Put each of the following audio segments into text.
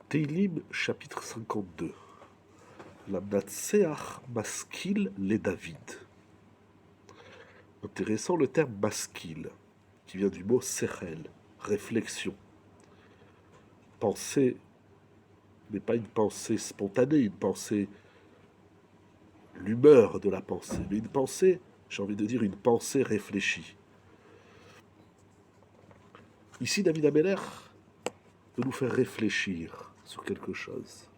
Teilim, chapitre 52. La Mnatseach maskil les David. Intéressant le terme maskil, qui vient du mot sechel, réflexion. Pensée n'est pas une pensée spontanée, une pensée, l'humeur de la pensée, mais une pensée, j'ai envie de dire une pensée réfléchie. Ici, David Ameller veut nous faire réfléchir sur quelque chose.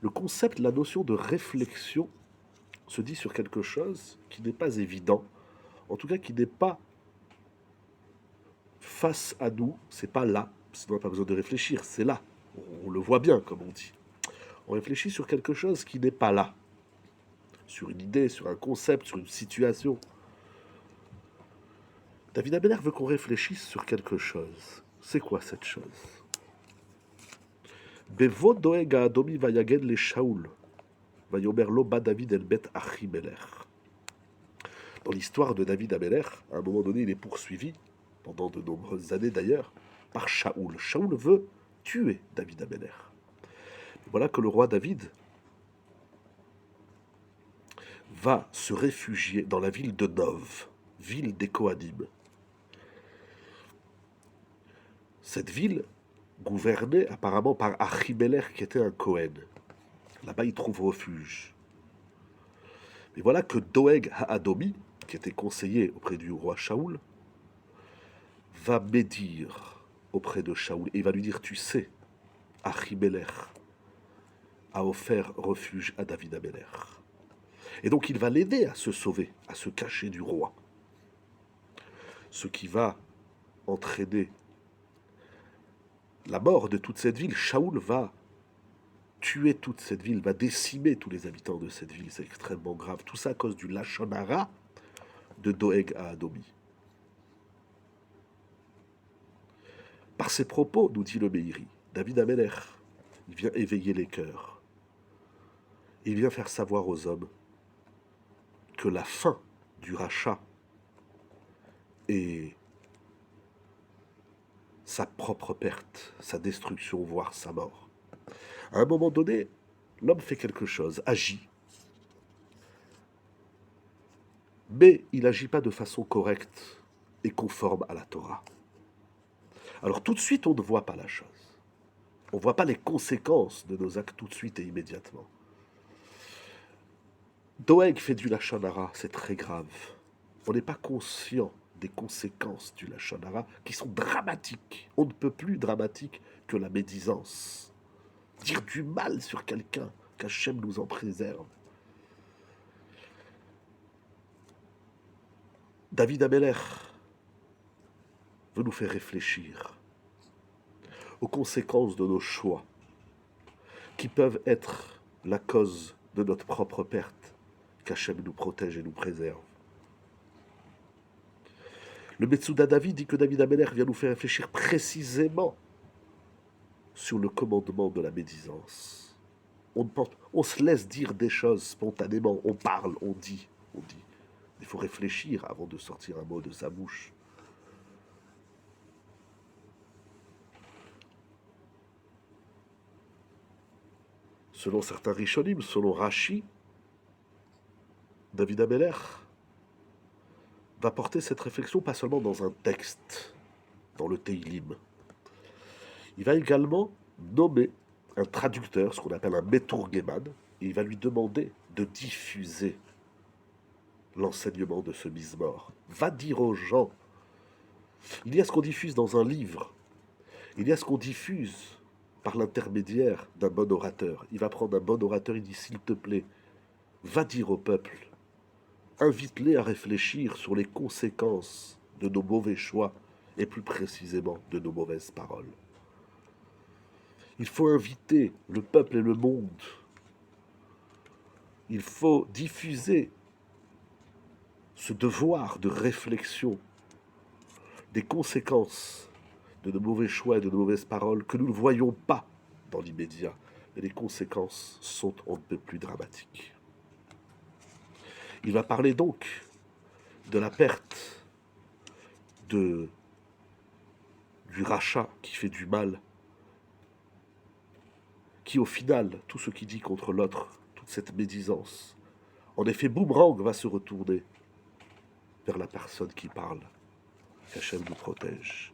Le concept, la notion de réflexion se dit sur quelque chose qui n'est pas évident, en tout cas qui n'est pas face à nous, c'est pas là, on n'a pas besoin de réfléchir, c'est là, on le voit bien comme on dit. On réfléchit sur quelque chose qui n'est pas là, sur une idée, sur un concept, sur une situation. David Ameller veut qu'on réfléchisse sur quelque chose. C'est quoi cette chose? Bevo doeg adomi vayagen le Shaul, vayomer lo ba David el bet Achimelech. Dans l'histoire de David Ameller, à un moment donné, il est poursuivi, pendant de nombreuses années d'ailleurs, par Shaoul. Shaoul veut tuer David Ameller. Voilà que le roi David va se réfugier dans la ville de Nov, ville des Kohanim. Cette ville, gouvernée apparemment par Achimelech, qui était un Kohen. Là-bas, il trouve refuge. Et voilà que Doeg Haadomi, qui était conseiller auprès du roi Shaoul, va médire auprès de Shaoul et il va lui dire, tu sais, Achimelech a offert refuge à David Ameller. Et donc il va l'aider à se sauver, à se cacher du roi. Ce qui va entraîner la mort de toute cette ville. Shaoul va tuer toute cette ville, va décimer tous les habitants de cette ville. C'est extrêmement grave. Tout ça à cause du Lachon Hara de Doeg à Adomi. Par ses propos, nous dit le Meiri, David Ameller, il vient éveiller les cœurs. Il vient faire savoir aux hommes que la fin du rachat est sa propre perte, sa destruction, voire sa mort. À un moment donné, l'homme fait quelque chose, agit, mais il n'agit pas de façon correcte et conforme à la Torah. Alors tout de suite, on ne voit pas la chose. On ne voit pas les conséquences de nos actes tout de suite et immédiatement. Doeg fait du Lachon Hara, c'est très grave. On n'est pas conscient des conséquences du Lachon Hara qui sont dramatiques. On ne peut plus dramatique que la médisance. Dire du mal sur quelqu'un, qu'Hachem nous en préserve. David Ameller veut nous faire réfléchir aux conséquences de nos choix, qui peuvent être la cause de notre propre perte, qu'Hachem nous protège et nous préserve. Le Metsouda David dit que David Ameller vient nous faire réfléchir précisément sur le commandement de la médisance. On se laisse dire des choses spontanément, on parle, on dit. Il faut réfléchir avant de sortir un mot de sa bouche. Selon certains Rishonim, selon Rashi, David Ameller va porter cette réflexion pas seulement dans un texte, dans le Teilim. Il va également nommer un traducteur, ce qu'on appelle un Meturgeman, et il va lui demander de diffuser l'enseignement de ce Mizmor. Va dire aux gens, il y a ce qu'on diffuse dans un livre, il y a ce qu'on diffuse par l'intermédiaire d'un bon orateur. Il va prendre un bon orateur, il dit, s'il te plaît, va dire au peuple, invite-les à réfléchir sur les conséquences de nos mauvais choix et plus précisément de nos mauvaises paroles. Il faut inviter le peuple et le monde. Il faut diffuser ce devoir de réflexion des conséquences de nos mauvais choix et de nos mauvaises paroles que nous ne voyons pas dans l'immédiat. Et les conséquences sont on ne peut plus dramatiques. Il va parler donc de la perte du rachat qui fait du mal qui au final, tout ce qui dit contre l'autre, toute cette médisance, en effet, boomerang va se retourner vers la personne qui parle. Qu'Hachem nous protège.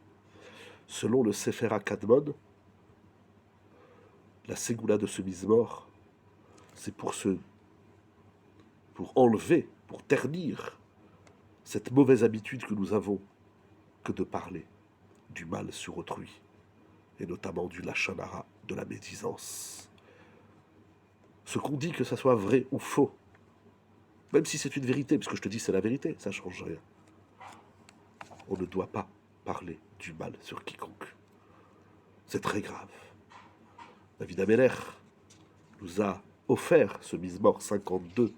Selon le Sefer HaKadmon, la ségoula de ce mise-mort, c'est pour enlever, pour ternir cette mauvaise habitude que nous avons que de parler du mal sur autrui, et notamment du lachon hara, de la médisance. Ce qu'on dit, que ça soit vrai ou faux, même si c'est une vérité, parce que je te dis c'est la vérité, ça ne change rien. On ne doit pas parler du mal sur quiconque. C'est très grave. David Ameller nous a offert ce mise-mort 52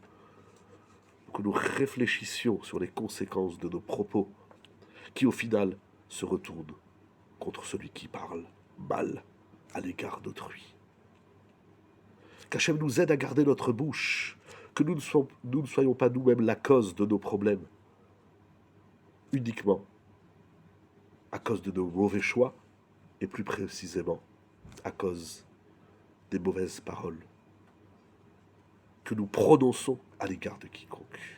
pour que nous réfléchissions sur les conséquences de nos propos qui au final se retournent contre celui qui parle mal à l'égard d'autrui. Qu'Hachem nous aide à garder notre bouche, que nous ne soyons pas nous-mêmes la cause de nos problèmes, uniquement à cause de nos mauvais choix, et plus précisément à cause des mauvaises paroles que nous prononçons à l'égard de quiconque.